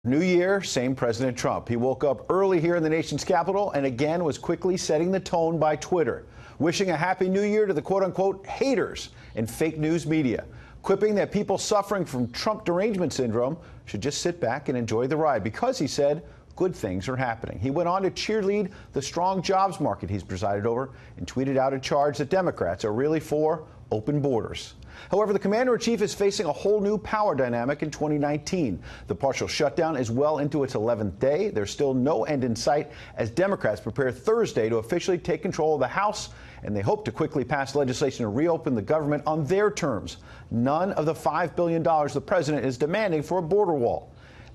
New year, same President Trump. He woke up early here in the nation's capital and again was quickly setting the tone by Twitter, wishing a happy new year to the quote-unquote haters and fake news media, quipping that people suffering from Trump derangement syndrome should just sit back and enjoy the ride because, he said, good things are happening. He went on to cheerlead the strong jobs market he's presided over and tweeted out a charge that Democrats are really for open borders. However, the commander-in-chief is facing a whole new power dynamic in 2019. The partial shutdown is well into its 11th day. There's still no end in sight as Democrats prepare Thursday to officially take control of the House, and they hope to quickly pass legislation to reopen the government on their terms. None of the $5 billion the president is demanding for a border wall.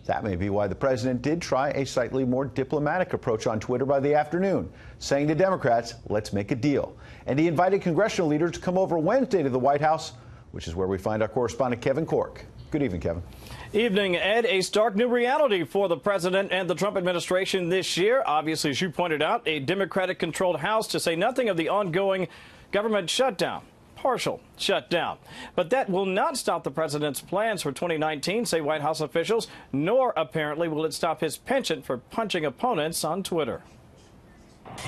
That may be why the president did try a slightly more diplomatic approach on Twitter by the afternoon, saying to Democrats, let's make a deal. And he invited congressional leaders to come over Wednesday to the White House, which is where we find our correspondent Kevin Cork. Good evening, Kevin. Evening, Ed. A stark new reality for the president and the Trump administration this year. Obviously, as you pointed out, a Democratic-controlled House, to say nothing of the ongoing government shutdown. Partial shutdown. But that will not stop the president's plans for 2019, say White House officials, nor apparently will it stop his penchant for punching opponents on Twitter.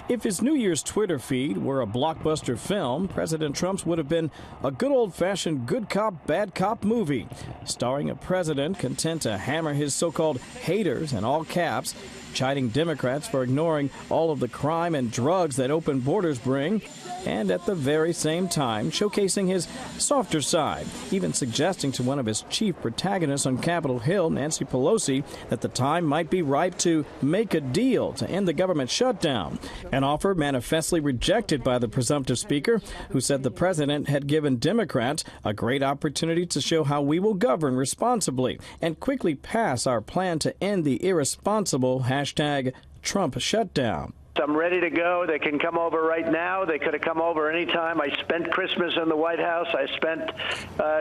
If his New Year's Twitter feed were a blockbuster film, President Trump's would have been a good old-fashioned good cop, bad cop movie, starring a president content to hammer his so-called haters in all caps, chiding Democrats for ignoring all of the crime and drugs that open borders bring, and at the very same time showcasing his softer side, even suggesting to one of his chief protagonists on Capitol Hill, Nancy Pelosi, that the time might be ripe to make a deal to end the government shutdown, an offer manifestly rejected by the presumptive speaker, who said the president had given Democrats a great opportunity to show how we will govern responsibly and quickly pass our plan to end the irresponsible hashtag Trump shutdown. I'm ready to go. They can come over right now. They could have come over anytime. I spent Christmas in the White House. I spent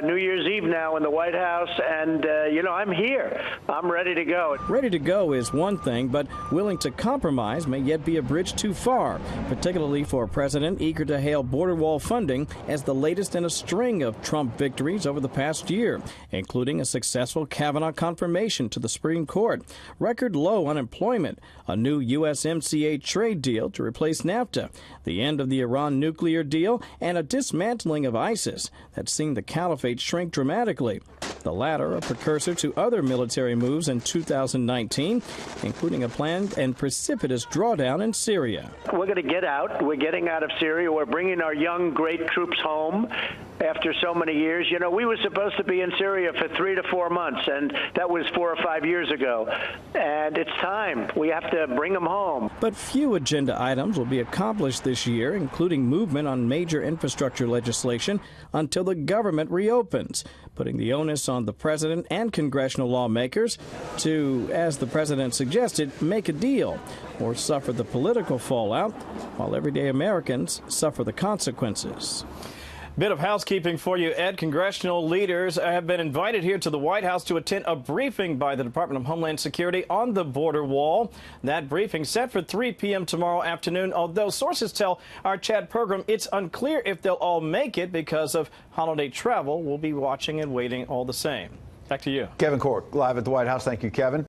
New Year's Eve now in the White House. And, I'm here. I'm ready to go. Ready to go is one thing, but willing to compromise may yet be a bridge too far, particularly for a president eager to hail border wall funding as the latest in a string of Trump victories over the past year, including a successful Kavanaugh confirmation to the Supreme Court, record low unemployment, a new USMCA trade deal to replace NAFTA, the end of the Iran nuclear deal, and a dismantling of ISIS that's seen the caliphate shrink dramatically. The latter a precursor to other military moves in 2019, including a planned and precipitous drawdown in Syria. We're going to get out. We're getting out of Syria. We're bringing our young, great troops home after so many years. We were supposed to be in Syria for 3 to 4 months, and that was 4 or 5 years ago. And it's time. We have to bring them home. But few agenda items will be accomplished this year, including movement on major infrastructure legislation until the government reopens, putting the onus on the president and congressional lawmakers to, as the president suggested, make a deal or suffer the political fallout while everyday Americans suffer the consequences. Bit of housekeeping for you, Ed. Congressional leaders have been invited here to the White House to attend a briefing by the Department of Homeland Security on the border wall. That briefing set for 3 p.m. tomorrow afternoon, although sources tell our Chad program it's unclear if they'll all make it because of holiday travel. We'll be watching and waiting all the same. Back to you. Kevin Cork, live at the White House. Thank you, Kevin.